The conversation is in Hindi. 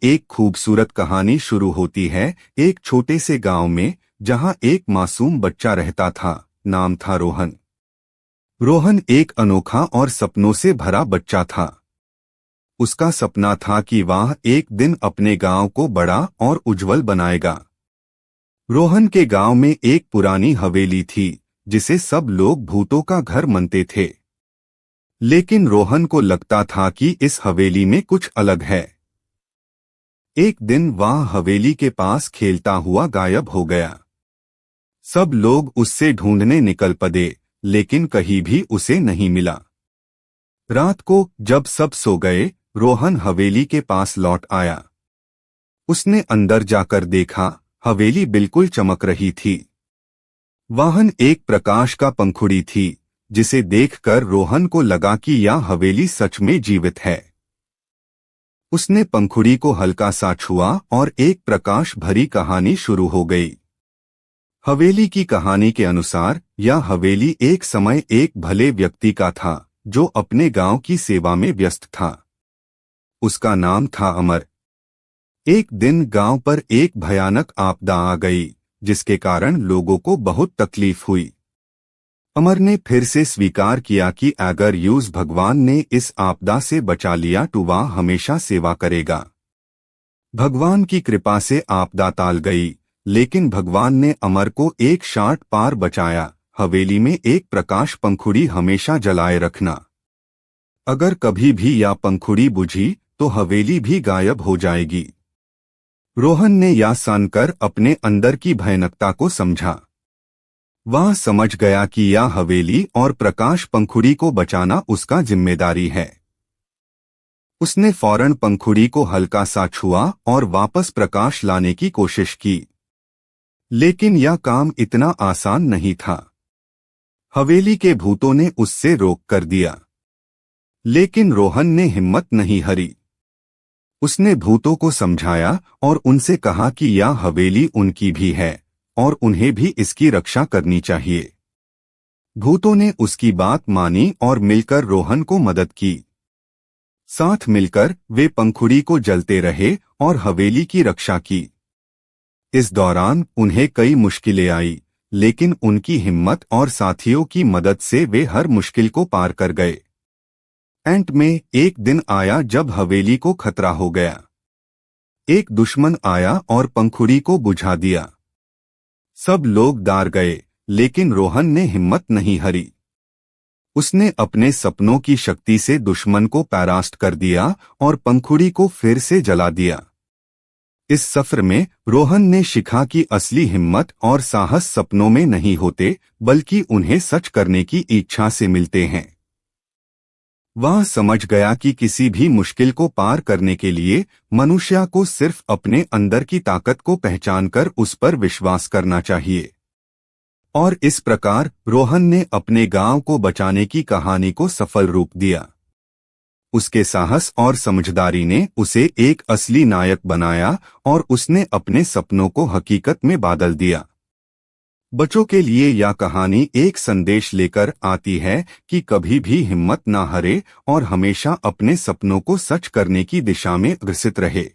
एक खूबसूरत कहानी शुरू होती है एक छोटे से गांव में, जहां एक मासूम बच्चा रहता था। नाम था रोहन। रोहन एक अनोखा और सपनों से भरा बच्चा था। उसका सपना था कि वह एक दिन अपने गांव को बड़ा और उज्जवल बनाएगा। रोहन के गांव में एक पुरानी हवेली थी, जिसे सब लोग भूतों का घर मानते थे। लेकिन रोहन को लगता था कि इस हवेली में कुछ अलग है। एक दिन वह हवेली के पास खेलता हुआ गायब हो गया। सब लोग उससे ढूंढने निकल पड़े, लेकिन कहीं भी उसे नहीं मिला। रात को जब सब सो गए, रोहन हवेली के पास लौट आया। उसने अंदर जाकर देखा, हवेली बिल्कुल चमक रही थी। वाहन एक प्रकाश का पंखुड़ी थी, जिसे देखकर रोहन को लगा कि यह हवेली सच में जीवित है। उसने पंखुड़ी को हल्का सा छुआ और एक प्रकाश भरी कहानी शुरू हो गई। हवेली की कहानी के अनुसार यह हवेली एक समय एक भले व्यक्ति का था, जो अपने गांव की सेवा में व्यस्त था। उसका नाम था अमर। एक दिन गांव पर एक भयानक आपदा आ गई, जिसके कारण लोगों को बहुत तकलीफ हुई। अमर ने फिर से स्वीकार किया कि अगर यूज भगवान ने इस आपदा से बचा लिया तो वह हमेशा सेवा करेगा। भगवान की कृपा से आपदा टाल गई, लेकिन भगवान ने अमर को एक शार्ट पार बचाया। हवेली में एक प्रकाश पंखुड़ी हमेशा जलाए रखना। अगर कभी भी यह पंखुड़ी बुझी तो हवेली भी गायब हो जाएगी। रोहन ने यह सुनकर अपने अंदर की भयानकता को समझा। वह समझ गया कि यह हवेली और प्रकाश पंखुड़ी को बचाना उसका जिम्मेदारी है। उसने फौरन पंखुड़ी को हल्का सा छुआ और वापस प्रकाश लाने की कोशिश की। लेकिन यह काम इतना आसान नहीं था। हवेली के भूतों ने उससे रोक कर दिया। लेकिन रोहन ने हिम्मत नहीं हारी। उसने भूतों को समझाया और उनसे कहा कि यह हवेली उनकी भी है और उन्हें भी इसकी रक्षा करनी चाहिए। भूतों ने उसकी बात मानी और मिलकर रोहन को मदद की। साथ मिलकर वे पंखुड़ी को जलते रहे और हवेली की रक्षा की। इस दौरान उन्हें कई मुश्किलें आई, लेकिन उनकी हिम्मत और साथियों की मदद से वे हर मुश्किल को पार कर गए। अंत में एक दिन आया जब हवेली को खतरा हो गया। एक दुश्मन आया और पंखुड़ी को बुझा दिया। सब लोग डर गए, लेकिन रोहन ने हिम्मत नहीं हारी। उसने अपने सपनों की शक्ति से दुश्मन को परास्त कर दिया और पंखुड़ी को फिर से जला दिया। इस सफर में रोहन ने सीखा कि असली हिम्मत और साहस सपनों में नहीं होते, बल्कि उन्हें सच करने की इच्छा से मिलते हैं। वह समझ गया कि किसी भी मुश्किल को पार करने के लिए मनुष्य को सिर्फ अपने अंदर की ताकत को पहचानकर उस पर विश्वास करना चाहिए। और इस प्रकार रोहन ने अपने गांव को बचाने की कहानी को सफल रूप दिया। उसके साहस और समझदारी ने उसे एक असली नायक बनाया और उसने अपने सपनों को हकीकत में बदल दिया। बच्चों के लिए यह कहानी एक संदेश लेकर आती है कि कभी भी हिम्मत ना हारे और हमेशा अपने सपनों को सच करने की दिशा में अग्रसर रहे।